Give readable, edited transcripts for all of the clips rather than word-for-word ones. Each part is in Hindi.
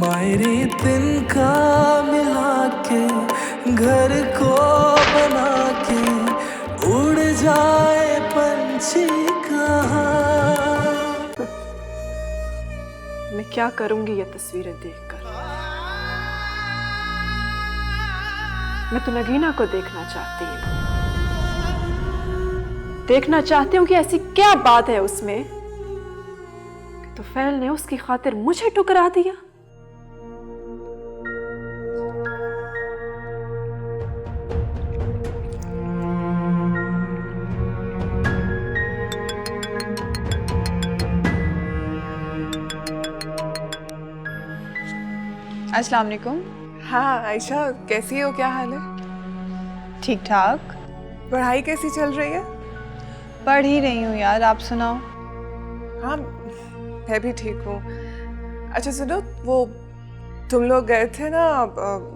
मायरी तिनका मिला के घर को बना के उड़ जाए पंछी कहाँ। मैं क्या करूंगी ये तस्वीरें देखकर। मैं तो नगीना को देखना चाहती हूँ। देखना चाहती हूँ कि ऐसी क्या बात है उसमें कि तुफैल ने उसकी खातिर मुझे ठुकरा दिया। अस्सलाम वालेकुम। हाँ आयशा, कैसी हो? क्या हाल है? ठीक ठाक। पढ़ाई कैसी चल रही है? पढ़ ही रही हूँ यार, आप सुनाओ। हाँ मैं भी ठीक हूँ। अच्छा सुनो, वो तुम लोग गए थे ना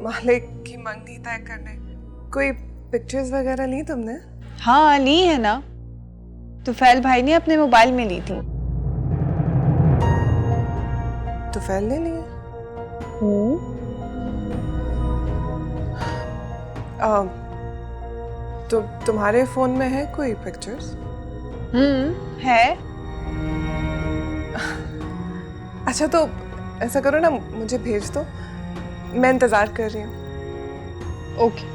मालिक की मंगनी तय करने, कोई पिक्चर्स वगैरह ली तुमने? हाँ ली है ना, तुफैल भाई ने अपने मोबाइल में ली थी। तुफैल ने ली? तुम्हारे फोन में है कोई पिक्चर्स? है। अच्छा तो ऐसा करो ना, मुझे भेज दो, मैं इंतजार कर रही हूँ। ओके।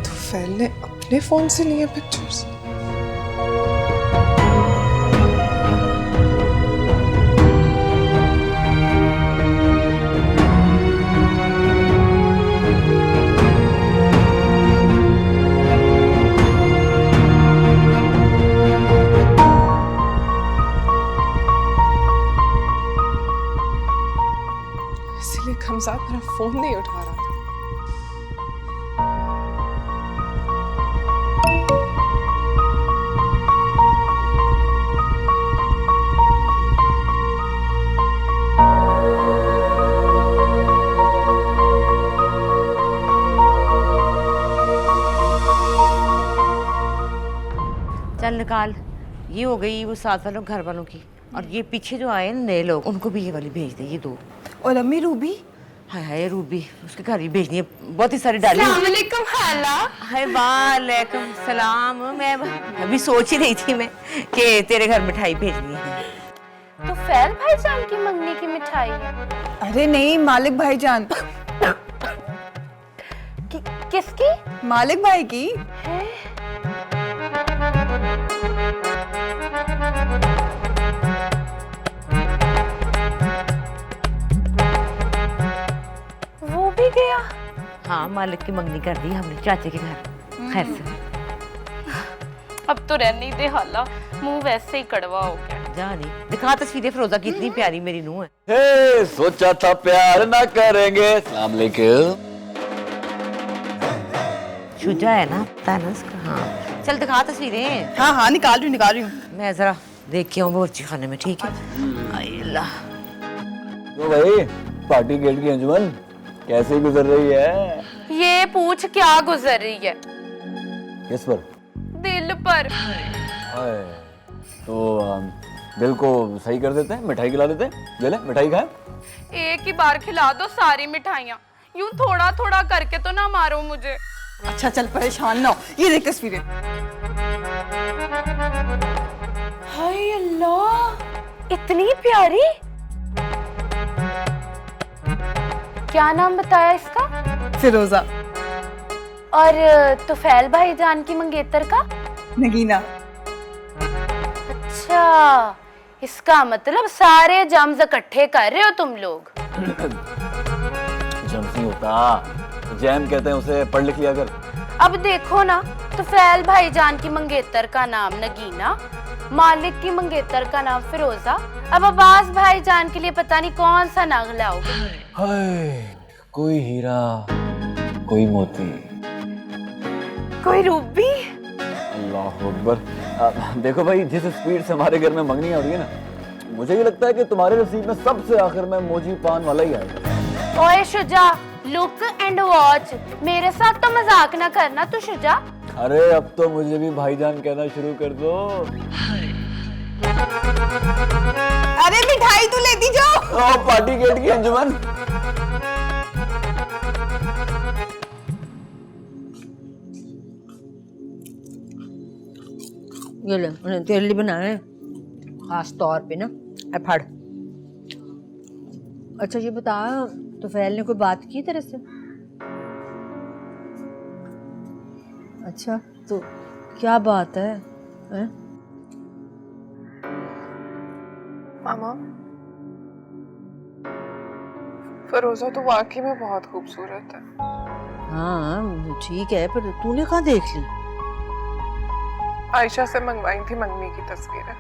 तुफैल ने अपने फोन से लिए पिक्चर्स? इसीलिए खमसाद मेरा फोन नहीं उठा रहा था। चल निकाल। ये हो गई वो साथ वालों घर वालों की, और ये पीछे जो आए नए लोग, उनको भी ये वाली भेज दे, ये दो। और अम्मी रूबी? हाय हाय रूबी, उसके घर ही भेजनी है, बहुत ही सारी डाली। अस्सलाम वालेकुम खाला। हाय वालेकुम सलाम। मैं अभी सोच ही रही थी मैं कि तेरे घर मिठाई भेजनी है। तो फैल भाईजान की मंगनी की मिठाई है? अरे नहीं, मालिक भाईजान। किसकी? मालिक भाई की। वो भी गया? हाँ मालिक की मंगनी कर दी हमने चाचे के घर, खैर से। अब तो रहने ही दे हाला, मुंह वैसे ही कड़वा हो गया। जानी दिखा तस्वीरें फिरोजा की, इतनी प्यारी मेरी नूह है। हे, सोचा था प्यार ना करेंगे। अस्सलाम वालेकुम। शुजा है ना, पता है ना उसका। हाँ चल दिखा तस्वीरें। हाँ हाँ निकाल रही हूँ। मैं जरा देख के आऊँ बावर्ची खाने में, ठीक है? आय अल्लाह। तो भाई पार्टी गेट की अंजुमन कैसे गुजर रही है? ये पूछ क्या गुजर रही है? किस पर? दिल पर। हाय, तो दिल को सही कर देते हैं, मिठाई खिला देते हैं। ले ले मिठाई खाए। एक ही बार खिला दो सारी मिठाइयाँ, यूं थोड़ा थोड़ा करके तो ना मारो मुझे। अच्छा चल परेशान ना हो, ये देख तस्वीरें। हाय अल्लाह, इतनी प्यारी। क्या नाम बताया इसका? फिरोजा। और तुफैल भाईजान की मंगेतर का? नगीना। अच्छा, इसका मतलब सारे जम्स इकट्ठे कर रहे हो तुम लोग। जम्स नहीं होता, जैम कहते हैं उसे, पढ़ लिख लिया कर। अब देखो ना, तुफैल भाईजान की मंगेतर का नाम नगीना, मालिक की मंगेतर का नाम फिरोजा, अब अब्बास भाईजान के लिए पता नहीं कौन सा नाम लाओगे। हाय, कोई हीरा, कोई मोती, कोई रूबी। अल्लाह अकबर। देखो भाई, जिस स्पीड से हमारे घर में मंगनी हो रही है ना, मुझे ये लगता है कि तुम्हारे नसीब में सबसे आखिर में मोजी पान वाला ही आएगा। ओए शुजा, लुक एंड वॉच, मेरे साथ तो मजाक ना करना तू शुजा। अरे अब तो मुझे भी भाईजान कहना शुरू कर दो। अरे मिठाई तो लेती जाओ। ओ पार्टी गेट की अंजुमन। ये ले, उन्हें तेरे लिए बनाए खास तौर पे ना। फड़। अच्छा ये बता, तो फैल ने कोई बात की तेरे से? अच्छा तो क्या बात है, हैं? मामा, फिरोजा तो वाकई में बहुत खूबसूरत है। हाँ ठीक है, पर तूने कहाँ देख ली? आयशा से मंगवाई थी मंगनी की तस्वीरें।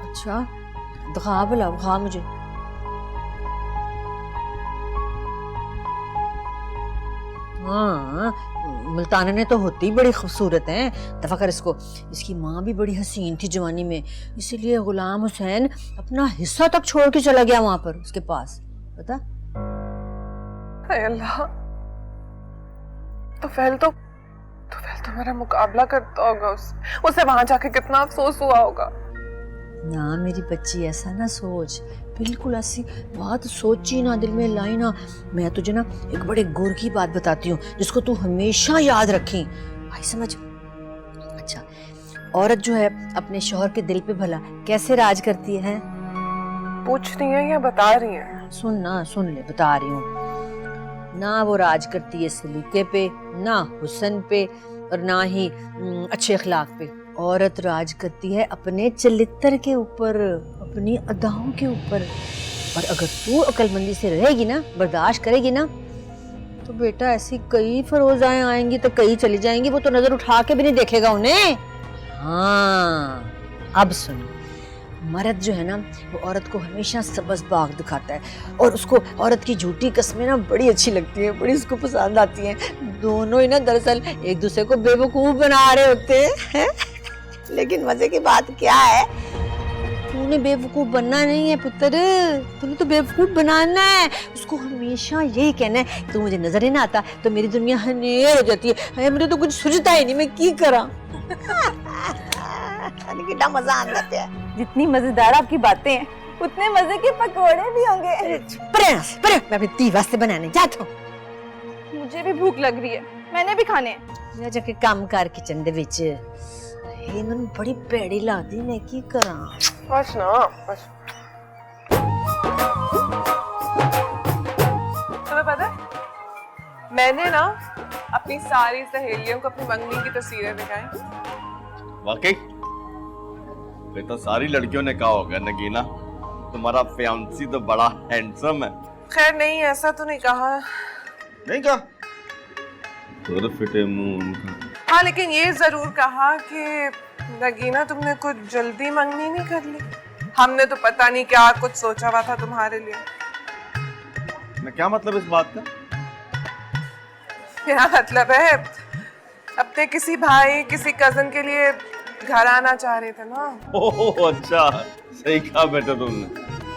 अच्छा दिखा भला, दिखा मुझे। हाँ मुल्ताना ने तो होती ही बड़ी खूबसूरत है। दफा कर इसको। इसकी माँ भी बड़ी हसीन थी जवानी में, इसीलिए गुलाम हुसैन अपना हिस्सा तक छोड़ के चला गया वहां पर उसके पास, पता? हाय अल्लाह, तो फैल तो मेरा मुकाबला करता होगा उसे वहां जाके कितना अफसोस हुआ होगा। ना मेरी बच्ची ऐसा ना सोच, बिल्कुल ऐसी बात सोची ना, दिल में लाई ना। मैं तुझे ना एक बड़े गौर की बात बताती हूँ जिसको तू हमेशा याद रखी भाई, समझ? अच्छा, औरत जो है अपने शौहर के दिल पे भला कैसे राज करती है? पूछ रही है या बता रही है? सुन ना, सुन ले, बता रही हूँ ना। वो राज करती है सलीके पे, ना हुस्न पे, और ना ही अच्छे अखलाक पे। औरत राज करती है अपने चरित्र के ऊपर, अपनी अदाओं के ऊपर। और अगर तू अक्लमंदी से रहेगी ना, बर्दाश्त करेगी ना, तो बेटा ऐसी कई फरोजाएं आएंगी तो कई चली जाएंगी, वो तो नजर उठा के भी नहीं देखेगा उन्हें। हाँ अब सुनो, मर्द जो है ना वो औरत को हमेशा सबज बाग दिखाता है, और उसको औरत की झूठी कस्में ना बड़ी अच्छी लगती हैं, बड़ी उसको पसंद आती हैं। दोनों ही ना दरअसल एक दूसरे को बेवकूफ बना रहे होते हैं। लेकिन मजे की बात क्या है, तूने बेवकूफ बनना नहीं है पुत्र, तूने तो बेवकूफ बनाना है। उसको हमेशा यही कहना है, तू मुझे नजर ही ना आता तो मेरी दुनिया हनेर हो जाती है, मुझे तो कुछ सुझता ही नहीं, मैं की करा। कितना मजा आता है। जितनी मजेदार आपकी बातें हैं, उतने मजे के पकोड़े भी होंगे। मैं अपनी दी वास्ते बनाने जाता हूँ। मुझे भी भूख लग रही है, मैंने भी खाने हैं। मैं जाके काम कर किचन दे विच। हे मन बड़ी पेड़ी लादी, मैं की करा? बस ना, बस। तुम्हें पता है, मैंने ना अपनी सारी सहेलियों को अपनी मंगनी की तस्वीरें दिखाई। वाकई? फिर तो सारी लड़कियों ने कहा होगा नगीना तुम्हारा फियांसी तो बड़ा हैंडसम है। खैर नहीं, ऐसा तो नहीं कहा। नहीं कहा? तो फिटे मुंह उनका। हाँ लेकिन ये जरूर कहा कि नगीना तुमने कुछ जल्दी मंगनी नहीं कर ली। हमने तो पता नहीं क्या कुछ सोचा हुआ था तुम्हारे लिए। मैं क्या मतलब इस बात का? मेरा मतलब है अपने किसी भाई किसी कजन के लिए घर आना चाह रहे थे ना। ओह अच्छा, सही कहा बेटा तुमने,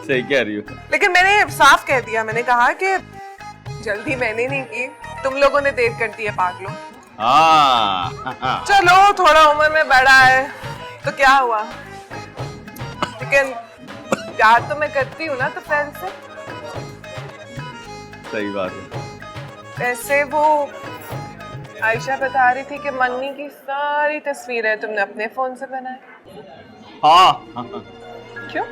सही कह रही हो। लेकिन मैंने साफ कह दिया, मैंने कहा कि जल्दी मैंने नहीं की, तुम लोगों ने देर कर दी है पागलों। हाँ चलो थोड़ा उम्र में बड़ा है तो क्या हुआ, लेकिन प्यार तो मैं करती हूँ ना तो फैल से। सही बात है। वैसे वो आयशा बता रही थी कि मंगनी की सारी तस्वीरें तुमने अपने फोन से बनाई। हाँ क्यों?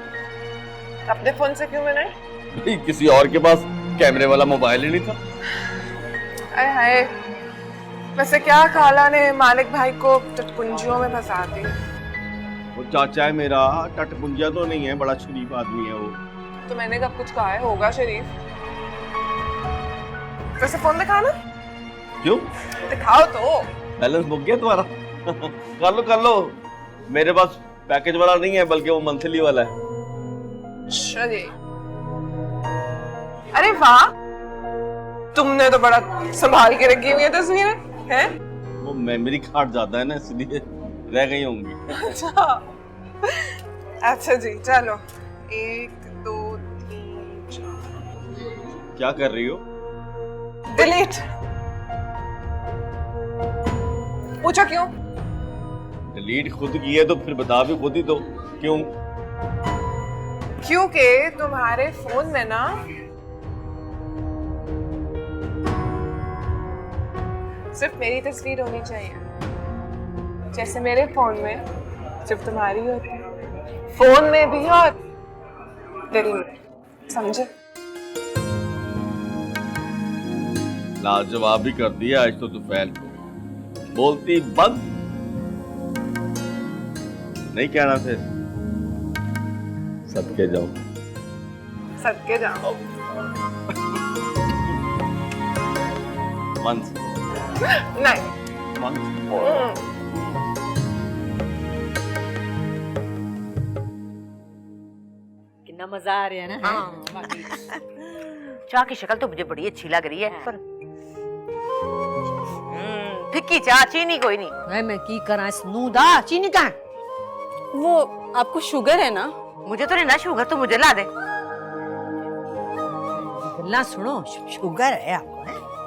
अपने फोन से क्यों बनाई? किसी और के पास कैमरे वाला मोबाइल ही नहीं था। अरे हाय, वैसे क्या खाला ने मालिक भाई को टटपुंजियों में फंसा दी। वो चाचा है मेरा, टटपुंजिया तो नहीं है, बड़ा शरीफ आदमी है वो। तो मैंने कब कुछ कहा है, होगा शरीफ। वैसे फोन दिखाना। क्यों? दिखाओ तो। बैलेंस बुक गया तुम्हारा? कर लो। मेरे पास पैकेज वाला नहीं है बल्कि वो मंथली वाला है। चलिए। अरे वाह, तुमने तो बड़ा संभाल के रखी हुई है तस्वीरें, हैं? वो मेमोरी कार्ड ज्यादा है ना इसलिए रह गई होंगी। अच्छा जी, चलो 1 2 3 4। क्या कर रही हो? डिलीट। पूछो क्यों? डिलीट खुद की है तो फिर बता भी खुद ही दो क्यों। क्योंकि तुम्हारे फोन में ना सिर्फ मेरी तस्वीर होनी चाहिए, जैसे मेरे फोन में सिर्फ तुम्हारी होती है, फोन में भी और दिल में, समझे? लाजवाब भी कर दिया आज तो तुफैल को, बोलती बंद नहीं कहना फिर। सदके जाओ, सदके जाओ। मन नहीं मन कितना मजा आ रहा है ना। चाह की शक्ल तो मुझे बड़ी अच्छी लग रही है, पर फिक्की चाह, चीनी कोई नहीं। मैं की करा इस नूदा, चीनी कहाँ? वो आपको शुगर है ना? मुझे तो नहीं ना शुगर, तो मुझे ला दे। गल्ला सुनो, शुगर है आपको?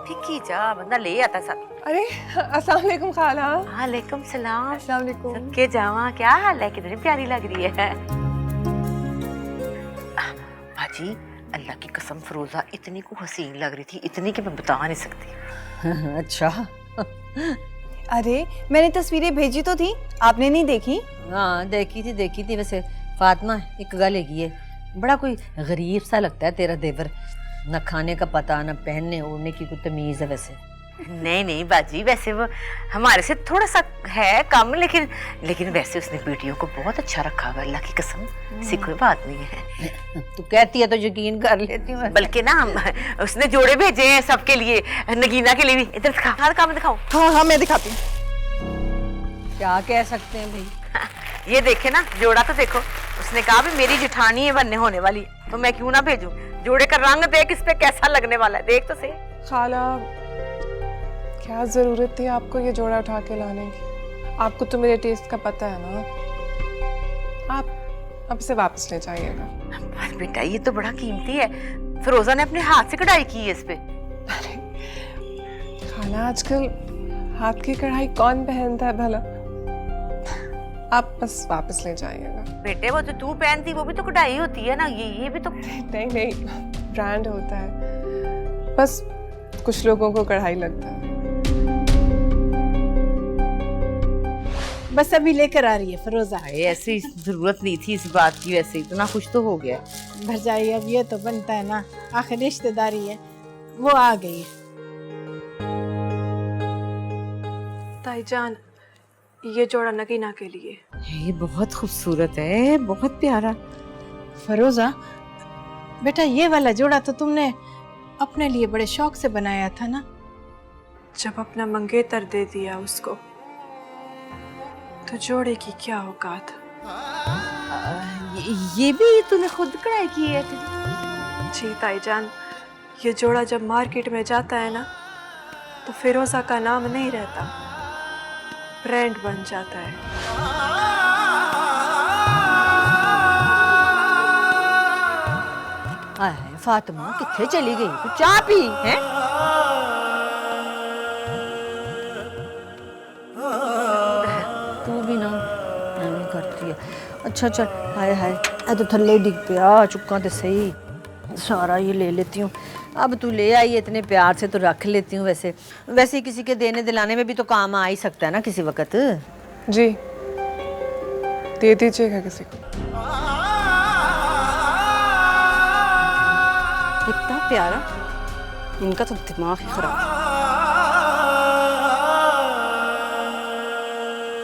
फिक्की चाह बंदा ले आता साथ। अरे अस्सलाम वालेकुम खाला। वालेकुम सलाम। अस्सलाम वालेकुम। सदके जावा, क्या हाल है? कितनी प्यारी लग रही है बाजी। अल्लाह की कसम फिरोजा इतनी को हसीन लग रही थी, इतनी कि मैं बता नहीं सकती। अच्छा अरे मैंने तस्वीरें भेजी तो थी, आपने नहीं देखी? हाँ देखी थी। वैसे फातिमा एक गल है, बड़ा कोई गरीब सा लगता है तेरा देवर, न खाने का पता न पहनने ओढ़ने की कोई तमीज है। वैसे नहीं बाजी, वैसे वो हमारे से थोड़ा सा है कम, लेकिन वैसे उसने बेटियों को बहुत अच्छा रखा हुआ, अल्लाह की कसम, ऐसी कोई बात नहीं है। तू कहती है तो यकीन कर लेती हूँ। बल्कि ना उसने जोड़े भेजे हैं सबके लिए, नगीना के लिए भी। इधर दिखा, हर काम दिखाओ। हाँ मैं दिखाती हूँ। क्या कह सकते हैं भाई, ये देखे ना जोड़ा तो देखो। उसने कहा भी मेरी जिठानी है बनने होने वाली, तो मैं क्यों ना भेजूं। जोड़े का रंग देख इस पे कैसा लगने वाला है, देख तो सही। खाला क्या जरूरत थी आपको ये जोड़ा उठा के लाने की? आपको तो मेरे टेस्ट का पता है ना। आप अब से वापस ले जाइएगा। पर बेटा ये तो बड़ा कीमती है, फिरोजा ने अपने हाथ से कढ़ाई की है इस पे। अरे खाला आजकल हाथ की कढ़ाई कौन पहनता है भला? आप बस वापस ले जाइएगा। बेटे वो जो तू पहनती वो भी तो कढ़ाई होती है ना, ये भी तो। नहीं ब्रांड होता है, बस कुछ लोगों को कढ़ाई लगता है। बस अभी लेकर आ रही है फिरोजा। ऐसी जरूरत नहीं थी इस बात की, वैसे इतना कुछ तो हो गया। भर जाइए, अब ये तो बनता है ना, आखिर रिश्तेदारी है। वो आ गई है। ताईजान ये जोड़ा नगीना के लिए। ये बहुत खूबसूरत है, बहुत प्यारा। फिरोजा बेटा, ये वाला जोड़ा तो तुमने अपने लिए बड़े शौक से बनाया था ना? जब अपना मंगेतर दे दिया उसको, तो जोड़े की क्या औकात। ये भी तूने खुद कढ़ाई की है? जी ताईजान, ये जोड़ा जब मार्केट में जाता है ना, तो फिरोजा का नाम नहीं रहता, ब्रांड बन जाता है। फातिमा किथे चली गई? तू चाय पी है? तू भी ना नहीं करती है। अच्छा चल, हाय तो थल्ले डिग पिया, चुका तो सही, सारा ये ले लेती हूँ। अब तू ले आई इतने प्यार से तो रख लेती हूँ। वैसे किसी के देने दिलाने में भी तो काम आ ही सकता है ना किसी वक्त। जी दे दीजिएगा किसी को। इतना प्यारा, इनका तो दिमाग ही खराब।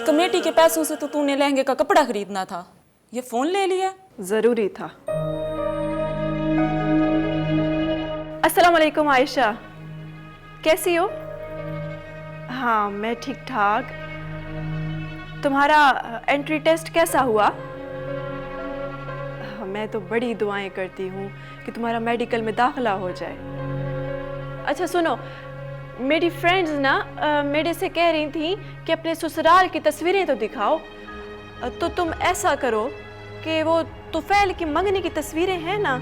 कमेटी के पैसों से तो तूने लहंगे का कपड़ा खरीदना था, ये फोन ले लिया। जरूरी था। अस्सलाम वालेकुम आयशा, कैसी हो? हाँ मैं ठीक ठाक। तुम्हारा एंट्री टेस्ट कैसा हुआ? मैं तो बड़ी दुआएं करती हूँ कि तुम्हारा मेडिकल में दाखिला हो जाए। अच्छा सुनो, मेरी फ्रेंड्स ना मेरे से कह रही थी कि अपने ससुराल की तस्वीरें तो दिखाओ, तो तुम ऐसा करो कि वो तुफैल की मंगनी की तस्वीरें हैं ना,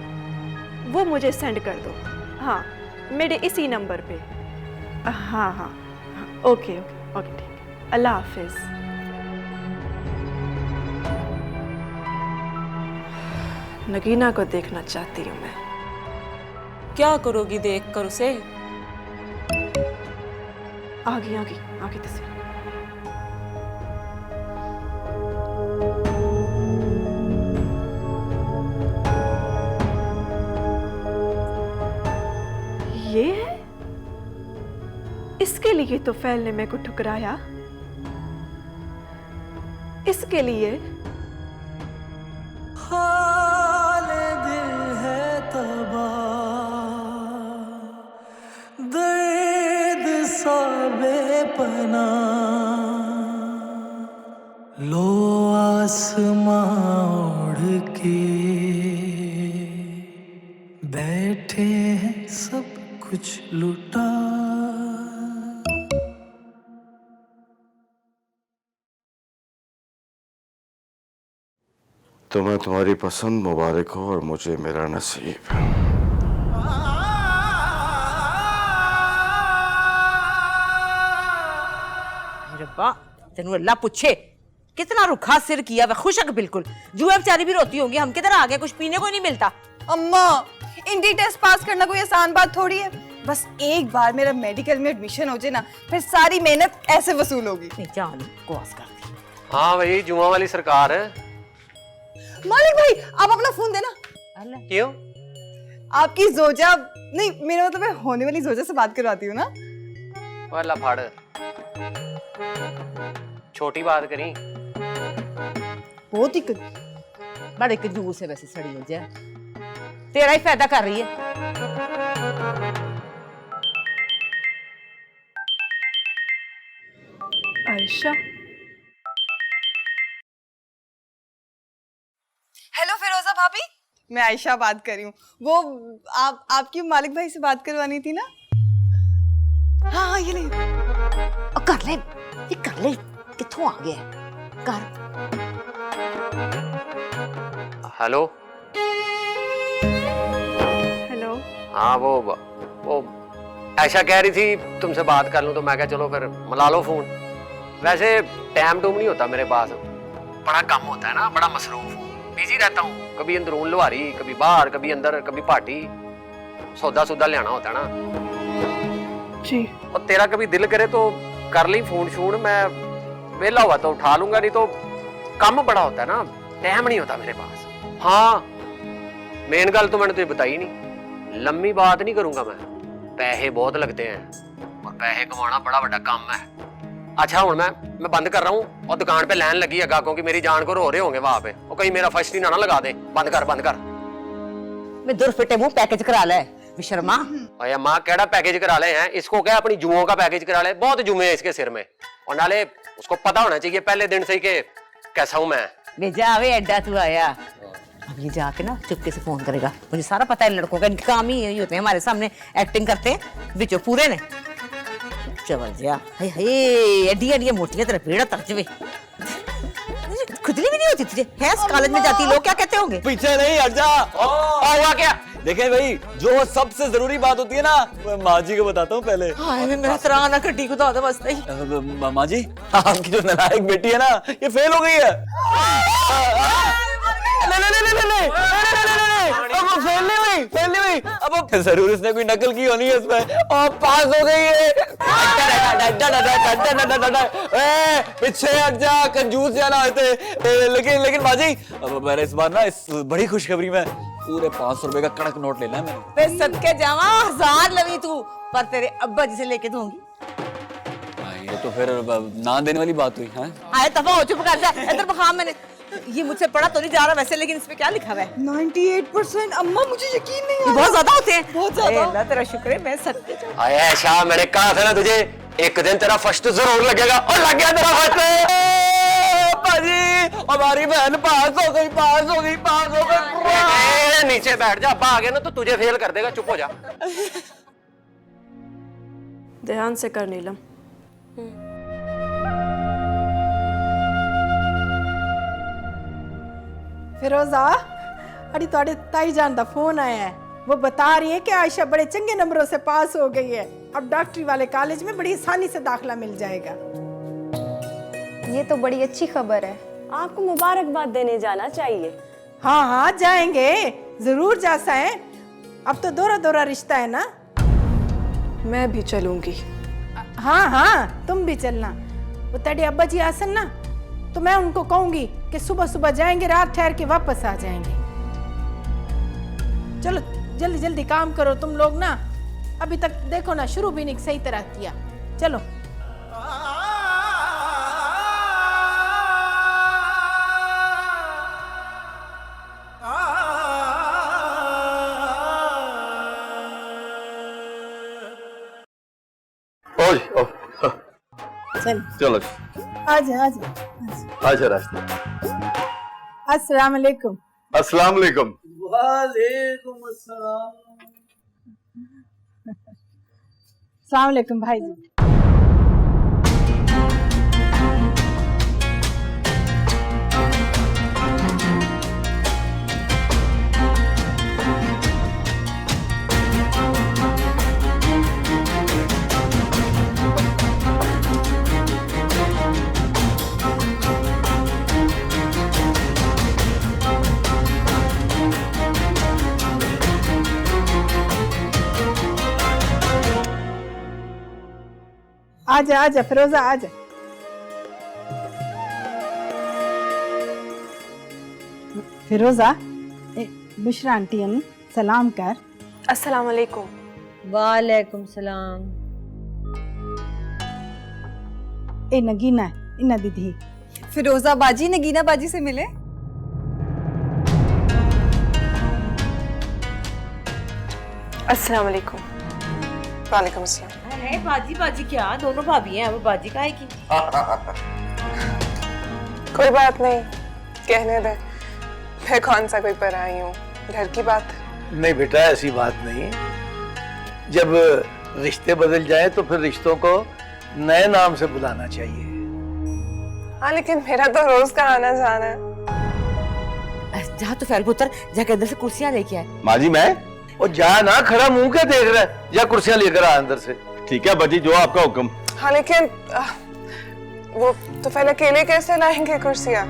वो मुझे सेंड कर दो। हाँ मेरे इसी नंबर पे। हाँ ओके ठीक है। अल्लाह हाफिज। नगीना को देखना चाहती हूँ मैं। क्या करोगी देख कर उसे? आगे तस्वीर। ये है? इसके लिए तो फैल ने मेरे को ठुकराया, इसके लिए। हाले दिल है तबाह, दर्द सा बेपना, लो आसमां ओढ़ के बैठे हैं सब कुछ लुटा। तुम्हें तुम्हारी पसंद मुबारक हो और मुझे मेरा नसीब। रब्बा तेनू अल्लाह पूछे कितना रुखा सिर किया वह खुशक बिल्कुल। जुआ बेचारी भी रोती होंगी, हम किधर आ गए, कुछ पीने को नहीं मिलता। अम्मा इंडी टेस्ट पास करना कोई आसान बात थोड़ी है। बस एक बार मेरा मेडिकल में एडमिशन हो जाए ना, फिर सारी मेहनत ऐसे वसूल होगी। नहीं जान बकवास कर दी। हाँ भाई जुआ वाली सरकार है। मालिक भाई आप अपना फोन देना। क्यों? आपकी जोजा नहीं, मेरा मतलब है होने वाली जोजा से बात करवाती हूँ ना। वाला फाड़ छोटी बात करी। बहुत ही बड़े कंजूस है वैसे सड़ी हो जाए, तेरा ही फायदा कर रही है। आयशा। हेलो फिरोजा भाभी, मैं आयशा बात कर रही हूँ। वो आपकी मालिक भाई से बात करवानी थी ना। हाँ ये ले। कर ले, ये कर ले, कित्थों आ गया कर। Hello hello. हाँ वो ऐशा कह रही थी तुमसे बात कर लूं, तो मैं क्या चलो फिर मिला लो फोन। वैसे टाइम टूम नहीं होता मेरे पास, बड़ा काम होता है ना, बड़ा मसरूफ हूँ, बिजी रहता हूँ। कभी अंदरून लुहारी, कभी बाहर, कभी अंदर, कभी पार्टी, सौदा लेना होता है ना जी। और तेरा कभी दिल करे तो कर ली फोन शून, मैं वेला हुआ तो उठा लूंगा, नहीं तो काम बड़ा होता है ना, टाइम नहीं होता मेरे पास। हाँ मेन गल तो मैंने तुझे बताई नहीं, लंबी बात नहीं करूंगा मैं, पैसे बहुत लगते हैं और पैसे कमाना बड़ा बड़ा काम है। अच्छा हूं मैं बंद कर रहा हूँ और दुकान पे लाइन लगी है गाहकों की, मेरी जान को रो रहे होंगे वहां पे, और कहीं मेरा फर्स्ट ही ना लगा दे। बंद कर मैं दूर फिटे मुंह पैकेज करा ले विशर्मा। अरे माँ केड़ा पैकेज करा ले हैं, इसको क्या अपनी जुओं का पैकेज करा ले, बहुत जुए हैं इसके सिर में, और नाले उसको पता होना चाहिए पहले दिन से ही कि कैसा हूं मैं। बेजा आवे एड्डा तू आया, अब ये जाके ना चुपके से फोन करेगा, मुझे सारा पता है लड़कों का, इनके काम ही यही होते हैं, हमारे सामने एक्टिंग करते हैं बिचो पूरे ने। चल जा हाय हाय एडी एडी मोटियां तेरा पेड़ा तरजवे, खुजली भी नहीं होती तुझे, है कॉलेज में जाती, लोग क्या कहते होंगे। पीछे नहीं हट जा। हुआ क्या? देखें भाई, जो सबसे जरूरी बात होती है ना, मैं माँ जी को बताता हूँ पहले। हाय मैं मेरा सराह ना कटी को तो बस नहीं। माँ जी आपकी जो नालायक बेटी है ना, ये फेल हो गई है। फेल नहीं हुई, अब जरूर इसने कोई नकल की होनी है इसमें, और पास हो गई है। पीछे हट जा, कंजूस जाना होते। लेकिन माँ जी अब मैंने इस बार ना इस बड़ी खुशखबरी में पूरे 500 रुपए का कड़क नोट लेना है मैंने। मैं सदके जावा 1000 लवी तू, पर तेरे अब्बा जी से लेके दूंगी। ये तो फिर ना देने वाली बात हुई। हाँ आए तफा हो, चुप कर जा। इधर बखा, मैंने ये मुझसे पढ़ा तो नहीं जा रहा वैसे, लेकिन इसमें क्या लिखा हुआ है? 98%। अम्मा मुझे यकीन नहीं ये बहुत ज्यादा होते हैं, बहुत ज्यादा। अल्लाह तेरा शुक्र है मैं सदके जाऊं। आया शाह, मैंने कहा था ना तुझे, एक दिन तेरा फर्स्ट जरूर लगेगा, और लग गया तेरा फर्स्ट। पाजी हमारी बहन पास हो गई। नीचे बैठ जा, अब्बा आ गया ना तो तुझे फेल कर देगा, चुप हो जा। ध्यान से कर नीलम। फिरोजा अड़ी तोड़े ताई जान दा फोन आया है, वो बता रही है कि आयशा बड़े चंगे नंबरों से पास हो गई है, अब डॉक्टरी वाले कॉलेज में बड़ी आसानी से दाखिला मिल जाएगा। ये तो बड़ी अच्छी खबर है। आपको मुबारकबाद देने जाना चाहिए। हाँ हाँ जाएंगे, जरूर जा साए। अब तो दोरा दोरा रिश्ता है ना। मैं भी चलूंगी। हाँ हाँ तुम भी चलना। वो तेरे अब्बा जी आसन ना, तो मैं उनको कहूंगी कि सुबह सुबह जाएंगे, रात ठहर के वापस आ जाएंगे। चलो जल्दी जल्दी काम करो तुम लोग ना। अभी तक देखो ना शुरू भी नहीं सही तरह किया। चलो चल चलो आजा आजा। आजा रास्ते। अस्सलाम वालेकुम। अस्सलाम वालेकुम। वालेकुम अस्सलाम। अस्सलाम वालेकुम भाई जी। आजा आजा फिरोजा आजा। फिरोजा बुशरा आंटी अनु सलाम कर। अस्सलाम वालेकुम। वालेकुम सलाम। ए नगीना इना दीदी। फिरोजा बाजी नगीना बाजी से मिले। अस्सलाम वालेकुम। वालेकुम अस्सलाम। अरे बाजी बाजी क्या, दोनों भाभी हैं, वो बाजी काहे की? कोई बात नहीं, कहने दे। मैं कौन सा कोई पराई हूँ, घर की बात। नहीं बेटा ऐसी बात नहीं। जब रिश्ते बदल जाए तो फिर रिश्तों को नए नाम से बुलाना चाहिए। हाँ लेकिन मेरा तो रोज का आना जाना है। जा तो फैल पुत्र, जाके अंदर से कुर्सियां लेके आए। माँ जी मैं और जा ना, खड़ा मुंह क्या देख रहा है, या कुर्सियां लेकर आ अंदर से। ठीक है बाजी, जो आपका हुक्म। हाँ लेकिन वो तो पहले अकेले कैसे लाएंगे कुर्सियां?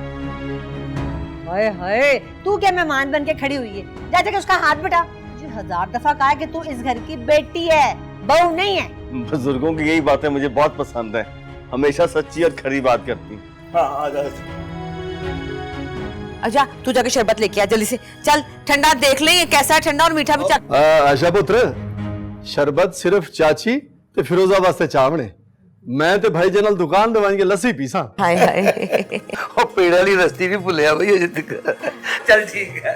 हाय हाय, तू क्या मेहमान बन के खड़ी हुई है? जा जाके उसका हाथ बटा। मुझे 1000 दफा कहा कि तू इस घर की बेटी है, बहू नहीं है। बुजुर्गों की यही बातें मुझे बहुत पसंद है, हमेशा सच्ची और खरी बात करती। हाँ आजा। अच्छा तू जाके शरबत लेके आ जल्दी से। चल ठंडा देख ले, ये कैसा है, ठंडा और मीठा भी चल। आशा पुत्र, शरबत सिर्फ चाची ते फिरोजा वास्ते चावने। मैं ते भाई जनल दुकान दवाई के लस्सी पीसा। हाय हाय और पेड़ वाली रस्ती नहीं भूलिया भाई अजे तक। चल ठीक है,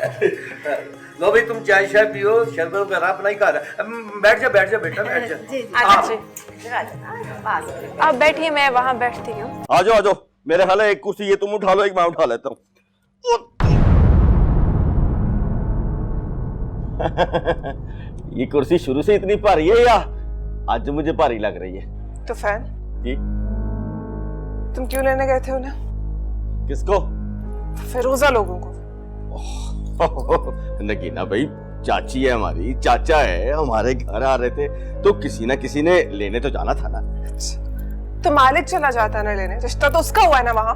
लो भाई तुम चाय शाय पियो, शरबत वगैरह अपना ही खा रहा। बैठ जा बेटा बैठ जा। आप बैठिए, मैं वहाँ बैठती हूँ। आ जाओ, मेरे ख्याल है एक कुर्सी ये तुम उठा लो, एक मैं उठा लेता हूँ। ये कुर्सी शुरू से इतनी भारी है या आज मुझे भारी लग रही है? तो फैन जी तुम क्यों लेने गए थे उन्हें? किसको? फिरोजा लोगों को। नगीना भाई चाची है हमारी, चाचा है, हमारे घर आ रहे थे तो किसी ना किसी ने लेने तो जाना था ना। तो मालिक चला जाता ना लेने, रिश्ता तो उसका हुआ है ना वहाँ।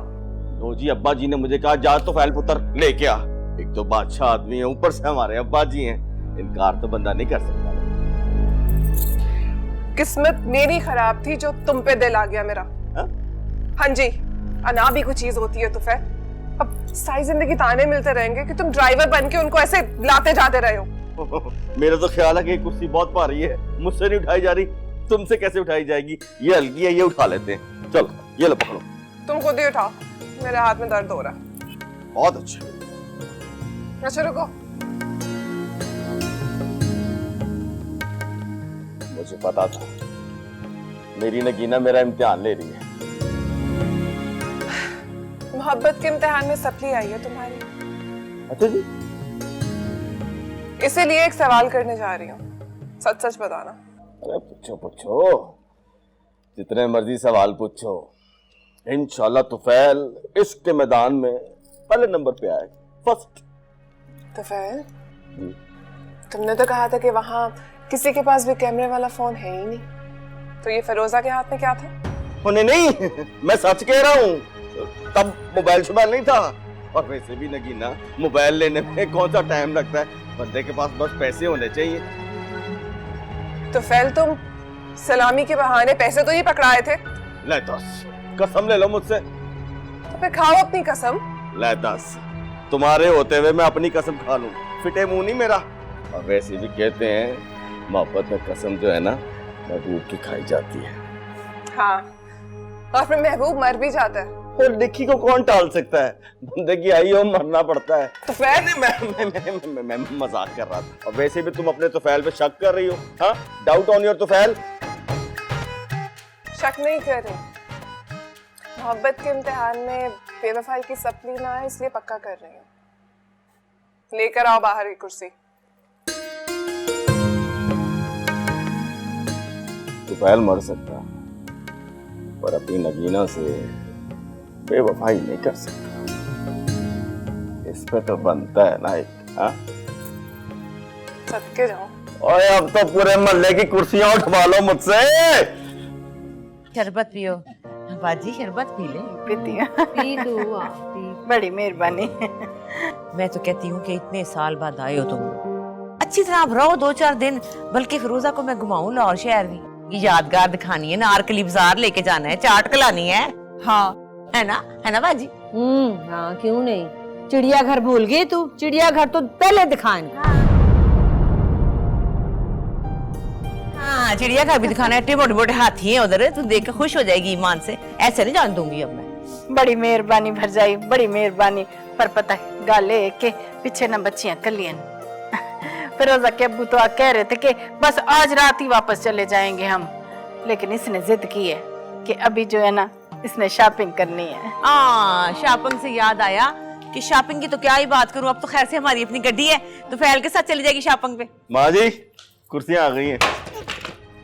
लो जी, अब्बा जी ने मुझे कहा जा तो फैल पुत्र लेके आ। एक तो बादशाह आदमी है, ऊपर से हमारे अब्बा जी हैं, इनकार तो बंदा नहीं कर सकता। किस्मत मेरी खराब थी जो तुम पे दिल आ गया मेरा। हाँ जी, अना भी कुछ चीज होती है तो फिर अब सारी जिंदगी ताने मिलते रहेंगे कि तुम ड्राइवर बन के उनको ऐसे लाते जाते रहे हो। मेरा तो ख्याल है कि कुर्सी बहुत भारी है, मुझसे नहीं उठाई जा रही, तुमसे कैसे उठाई जाएगी? ये हल्की है, ये उठा लेते हैं। चलो ये लो पकड़ो। तुम खुद ही उठाओ, मेरे हाथ में दर्द हो रहा। बहुत अच्छा। अच्छा रुको, मुझे पता था मेरी नगीना मेरा इम्तिहान ले रही है। मोहब्बत के इम्तिहान में सप्ली आई है तुम्हारी। अच्छा जी, इसीलिए एक सवाल करने जा रही हूँ, सच सच बताना। अरे पूछो, जितने मर्जी सवाल पूछो, इंशाल्लाह तुफैल इश्क के मैदान में पहले नंबर पे आए, फर्स्ट। तुफैल, तुमने तो कहा था कि वहाँ किसी के पास भी कैमरे वाला फोन है ही नहीं, तो ये फिरोजा के हाथ में क्या था? नहीं, मैं सच कह रहा हूँ, तब मोबाइल शोबाइल नहीं था। और वैसे भी नगीना, मोबाइल लेने में कौन सा टाइम लगता है, बंदे के पास बस पैसे होने चाहिए। तो फैल तुम सलामी के बहाने पैसे तो ही पकड़ाए थे। ले दस, कसम ले लो मुझसे। तो फिर खाओ अपनी कसम। ले दस, तुम्हारे होते हुए मैं अपनी कसम खा लूं, फिटे मुंह नहीं मेरा। और वैसे भी कहते हैं मोहब्बत में कसम जो है ना, महबूब की खाई जाती है। हाँ, और फिर महबूब मर भी जाता है। और निक्की को कौन टाल सकता है, बंदे की आई हो मरना पड़ता है। तो फैल मैं मजाक कर रहा था। और वैसे भी तुम अपने तुफैल पे शक कर रही हो। हाँ, डाउट ऑन योर तुफैल। शक नहीं कर रही, मोहब्बत के इम्तिहान में बेवफाई की सप्ली ना है इसलिए पक्का कर रही हूँ। लेकर आओ बाहर की कुर्सी। तुफैल मर सकता पर अपनी नगीना से बेवफाई नहीं कर सकता। इस पे तो बनता है ना एक। हाँ, सदके जाओ। और अब तो पूरे मोहल्ले की कुर्सियां उठवा लो मुझसे। शरबत पियो बाजी, शरबत पी ले। पी दो बड़ी मेहरबानी। मैं तो कहती हूँ कि इतने साल बाद आए हो तुम, अच्छी तरह आप रहो 2-4 दिन। बल्कि फिरोजा को मैं घुमाऊं लाहौर शहर में, यादगार दिखानी है, नारकली बाजार लेके जाना है, चाट खिलानी है। हाँ है ना बाजी? हाँ क्यों नहीं। चिड़ियाघर भूल गई तू? चिड़ियाघर तो पहले दिखाएंगे। हाँ, चिड़ियाघर भी दिखाना है। मोटे मोटे हाथी हैं उधर, तू देख के खुश हो जाएगी ईमान से। ऐसे नहीं जान दूंगी अब मैं। बड़ी मेहरबानी भरजाई, बड़ी मेहरबानी। पर पता है गाले के पीछे न बच्चियां कलियन। फिरोजा के अब्बू तो कह रहे थे कि बस आज रात ही वापस चले जाएंगे हम, लेकिन इसने जिद की है कि अभी जो है ना, इसने शॉपिंग करनी है। शॉपिंग से याद आया कि शॉपिंग की तो क्या ही बात करूं, अब तो खैर से हमारी अपनी गड्डी है, तो फैल के साथ चली जाएगी शॉपिंग पे। माँ जी, कुर्सियां आ गई हैं।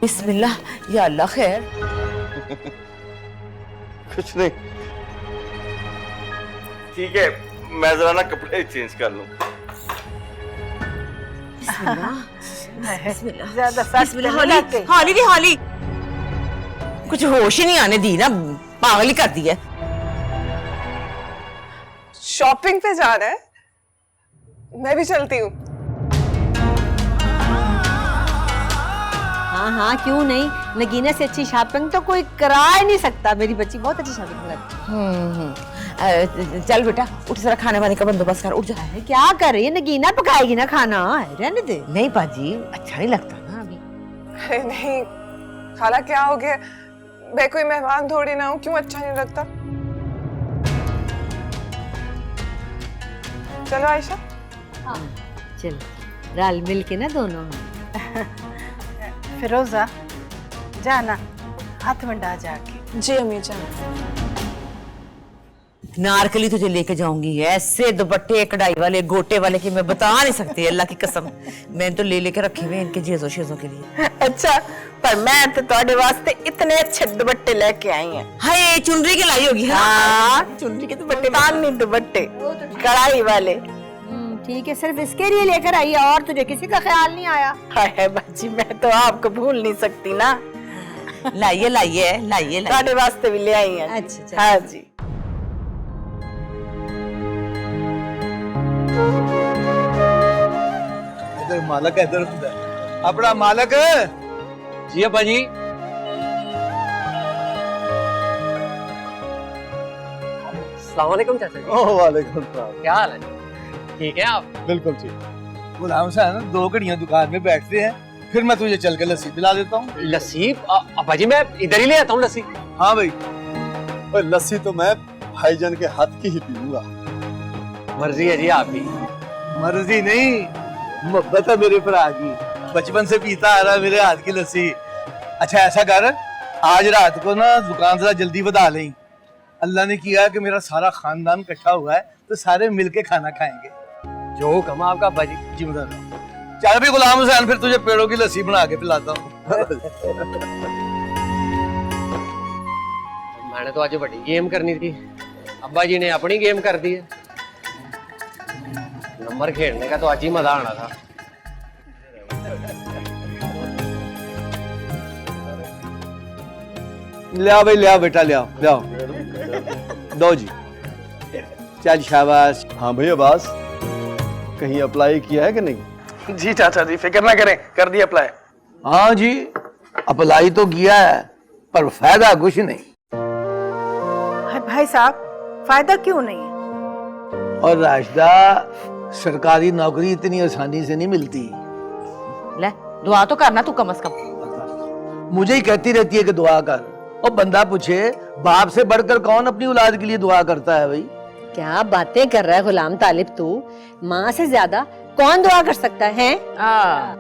बिस्मिल्लाह, या अल्लाह खैर। कुछ नहीं, ठीक है, मैं जरा ना कपड़े चेंज कर लूं। हौली कुछ होश ही नहीं आने दी ना, पागल ही कर दी है। शॉपिंग पे जा रहा है, मैं भी चलती हूँ। हाँ हाँ क्यों नहीं, नगीना से अच्छी शॉपिंग तो कोई करा ही नहीं सकता। मेरी बच्ची बहुत अच्छी शॉपिंग करती है। चल बेटा उठ, जरा खाने वाने का बंदोबस्त कर, उठ जा। क्या कर रही है? नगीना पकाएगी ना खाना, रहने दे। नहीं बाजी, अच्छा नहीं लगता ना अभी। अरे नहीं खाला, क्या हो गया? मैं कोई मेहमान थोड़ी ना हूँ, क्यों अच्छा नहीं लगता? चलो आयशा। हाँ चल, रल मिल के ना दोनों। फिरोजा जाना, हाथ मंडा जाके। जी अम्मी जान। नारकली तुझे लेके जाऊंगी, ऐसे दुपट्टे कढ़ाई वाले गोटे वाले कि मैं बता नहीं सकती, अल्लाह की कसम। मैंने तो ले लेके रखे हुए इनके जेजो शेजों के लिए। अच्छा, पर मैं तो तुम्हारे वास्ते इतने अच्छे दुपट्टे लेके आई हैं। हाय, चुनरी के लाई होगी। हाँ, चुनरी के दुपट्टे, तानी दुपट्टे कढ़ाई वाले। ठीक है, सिर्फ इसके लिए लेकर आई है और तुझे किसी का ख्याल नहीं आया? हाय बाजी, मैं तो आपको भूल नहीं सकती ना। लाइए लाइए लाइए, तुम्हारे वास्ते भी ले आई हैं। अच्छा, हाँ जी। इधर मालक है, इधर अपना मालक है। जी अब्बा जी। अस्सलाम वालेकुम चाचा जी। ओह वालेकुम सलाम। क्या हाल है? ठीक है आप? बिल्कुल ठीक। गुलाम साहब ना 2 घड़ियां दुकान में बैठते हैं, फिर मैं तुझे चल के लस्सी पिला देता हूँ। लस्सी? अब्बा जी मैं इधर ही ले आता हूँ लस्सी। हाँ भाई। और लस्सी तो मैं भाईजान के हाथ की ही पीऊंगा। मर्जी है जी आपकी। मर्जी नहीं, मोहब्बत है मेरे भरा की, बचपन से पीता आ रहा मेरे हाथ की लस्सी। अच्छा ऐसा कर, आज रात को ना दुकान जरा जल्दी बता लें। अल्लाह ने किया कि मेरा सारा खानदान इकट्ठा हुआ है, तो सारे मिलके खाना खाएंगे। जो हुक्म आपका अब्बा जी। जी बता रहा। चल भी गुलाम हुसैन, फिर तुझे पेड़ों की लस्सी बना के पिलाता हूँ। मैंने तो आज बड़ी गेम करनी थी, अब्बा जी ने अपनी गेम कर दी है। नंबर खेलने का तो आज ही मजा आना था। लिया भाई, लिया बेटा, लिया लिया। दो जी। चल शाबाश। हाँ भाई अब्बास, कहीं अप्लाई किया है कि नहीं? जी चाचा जी, फिक्र ना करें, कर दिया अप्लाई। हाँ जी, अप्लाई तो किया है पर फायदा कुछ नहीं। भाई साहब, फायदा क्यों नहीं है? और राशिदा, सरकारी नौकरी इतनी आसानी से नहीं मिलती। ले दुआ तो करना तू कम से कम। मुझे ही कहती रहती है कि दुआ कर। और बंदा पूछे बाप से बढ़कर कौन अपनी औलाद के लिए दुआ करता है भाई? क्या बातें कर रहा है गुलाम तालिब तू? माँ से ज्यादा कौन दुआ कर सकता है?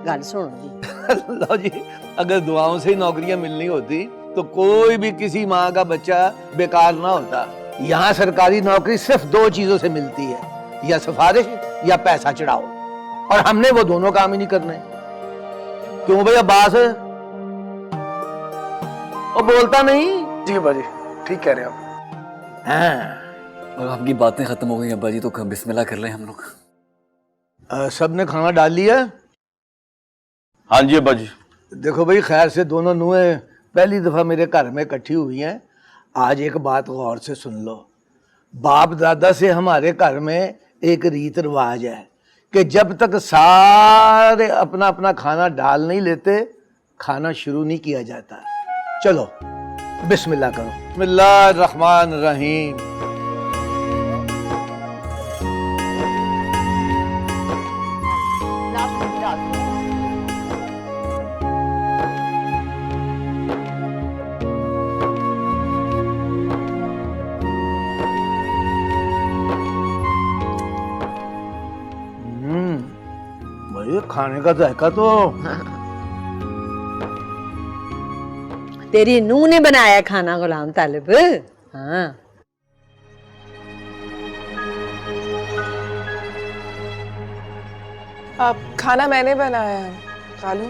गल सुन जी। लो जी, अगर दुआओं से ही नौकरियां मिलनी होती तो कोई भी किसी माँ का बच्चा बेकार ना होता। यहाँ सरकारी नौकरी सिर्फ दो चीजों से मिलती है, या सिफारिश या पैसा चढ़ाओ, और हमने वो दोनों काम ही नहीं करने। क्यों भाई अब्बास? और बोलता नहीं? जी अब्बा जी, ठीक कह रहे हैं आप। हाँ। और आपकी बातें खत्म हो गई अब्बा जी, तो बिस्मिल्लाह कर लें हम लोग। सबने खाना डाल लिया? हाँ जी अब्बा जी। देखो भाई, खैर से दोनों नुहें पहली दफा मेरे घर में इकट्ठी हुई हैं। आज एक बात गौर से सुन लो। बाप दादा से हमारे घर में एक रीत रिवाज है कि जब तक सारे अपना अपना खाना डाल नहीं लेते, खाना शुरू नहीं किया जाता। चलो बिस्मिल्लाह करो। बिस्मिल्लाहिर्रहमानिर्रहीम। भाई खाने का जायका तो तेरी नूह ने बनाया खाना गुलाम तालिब। हाँ। अब खाना मैंने बनाया है, खा लो।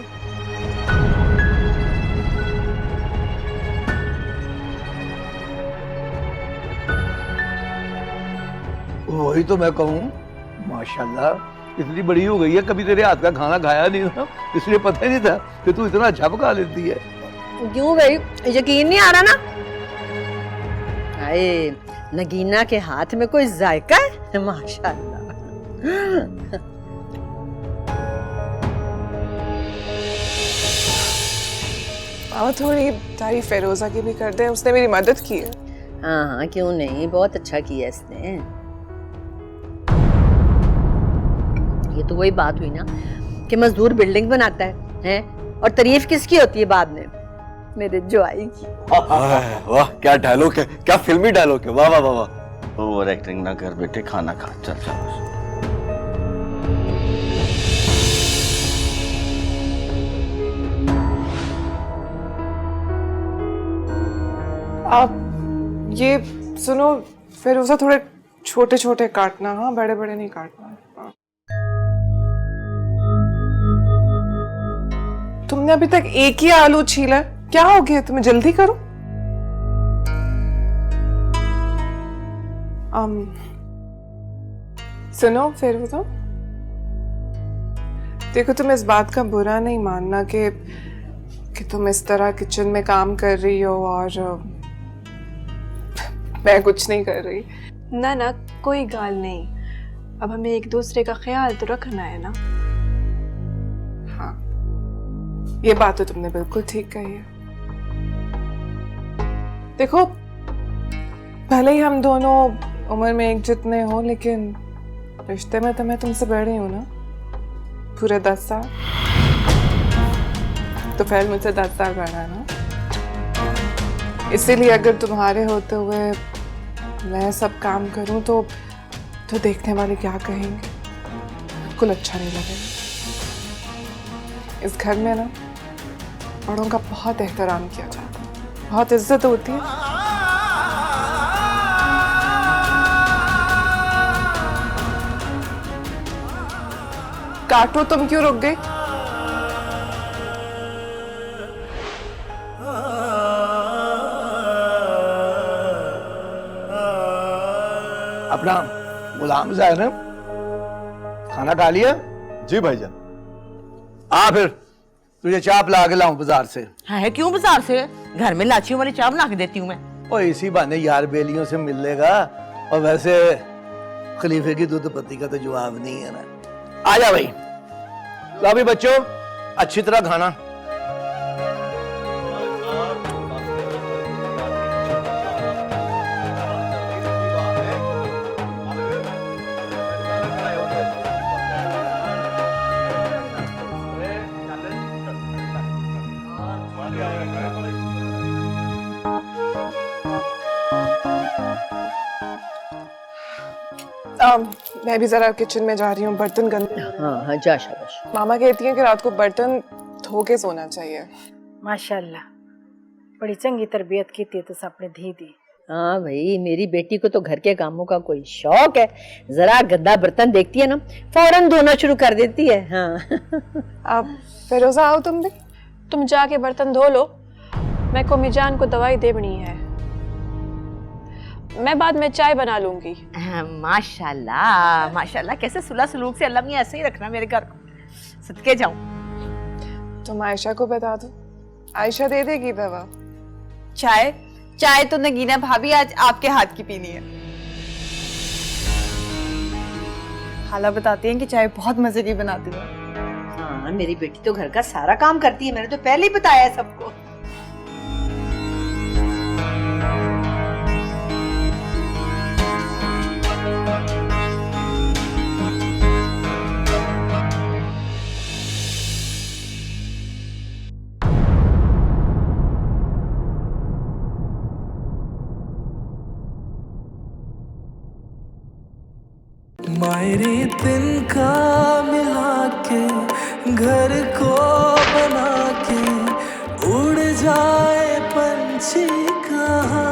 वही तो मैं कहूँ, माशाल्लाह इतनी बड़ी हो गई है, कभी तेरे हाथ का खाना खाया नहीं था, इसलिए पता ही नहीं था कि तू इतना अच्छा पका लेती है। क्यों भाई, यकीन नहीं आ रहा ना? अरे नगीना के हाथ में कोई जायका है, माशाल्लाह। और थोड़ी तारीफ फिरोजा की भी कर दे, उसने मेरी मदद की है। हाँ हाँ क्यों नहीं, बहुत अच्छा किया इसने। ये तो वही बात हुई ना कि मजदूर बिल्डिंग बनाता है और तारीफ किसकी होती है बाद में? मेरे जोआई की। वाह क्या डायलॉग है, क्या फिल्मी डायलॉग है। वाह वाह वाह वाह। ओवर एक्टिंग ना कर बेटे, खाना खा। चल चल। आप ये सुनो फिरोजा, थोड़े छोटे छोटे काटना, हाँ बड़े बड़े नहीं काटना। तुमने अभी तक एक ही आलू छीला, क्या हो गया तुम्हें? जल्दी करो। सुनो फिरोजा, देखो तुम इस बात का बुरा नहीं मानना कि तुम इस तरह किचन में काम कर रही हो और मैं कुछ नहीं कर रही। ना ना, कोई गाल नहीं। अब हमें एक दूसरे का ख्याल तो रखना है ना। हाँ, ये बात तो तुमने बिल्कुल ठीक कही है। देखो, भले ही हम दोनों उम्र में एक जितने हो, लेकिन रिश्ते में तो मैं तुमसे बड़ी हूं ना, पूरे 10 साल। तो फिर मुझसे 10 साल बड़ा है ना, इसीलिए अगर तुम्हारे होते हुए मैं सब काम करूं तो देखने वाले क्या कहेंगे? बिल्कुल अच्छा नहीं लगेगा। इस घर में ना बड़ों का बहुत एहतराम किया जाता है, बहुत इज्जत होती है। काटो, तुम क्यों रुक गई? अपना गुलाम ज़ैनब, खाना खा लिया? जी भाईजान। आ फिर तुझे चाय पिला के लाऊं बाजार से। है क्यों बाजार से? घर में लाचियों वाली चाय बना के देती हूँ मैं। और इसी बहाने यार बेलियों से मिल लेगा। और वैसे खलीफे की दूध पत्ती का तो जवाब नहीं है ना। आ जा भाई। लो अभी बच्चों अच्छी तरह खाना। मैं भी जरा किचन में जा रही हूँ, बर्तन गंदे। हाँ हाँ जा शाबाश। मामा कहती हैं कि रात को बर्तन धो के सोना चाहिए। माशाल्लाह बड़ी चंगी तरबियत की थी तो अपने धी दी। हाँ भाई, मेरी बेटी को तो घर के कामों का कोई शौक है। जरा गंदा बर्तन देखती है ना फौरन धोना शुरू कर देती है। हाँ अब फिरोजा आओ तुम भी। तुम जाके बर्तन धो लो, मैं को मिजान को दवाई देनी है। मैं बाद में चाय बना लूंगी। माशाल्लाह माशाल्लाह, कैसे सुलह सलूक से। अल्लाह मियां ऐसे ही रखना मेरे घर को, सदके जाऊं। तुम आयशा को बता दो, आयशा दे देगी दवा। चाय चाय तो नगीना भाभी आज आपके हाथ की पीनी है। खाला बताती हैं कि चाय बहुत मजे की बनाती है। हाँ मेरी बेटी तो घर का सारा काम करती है, मैंने तो पहले ही बताया है सबको। मायरी तिनका मिला के घर को बना के उड़ जाए पंछी कहाँ।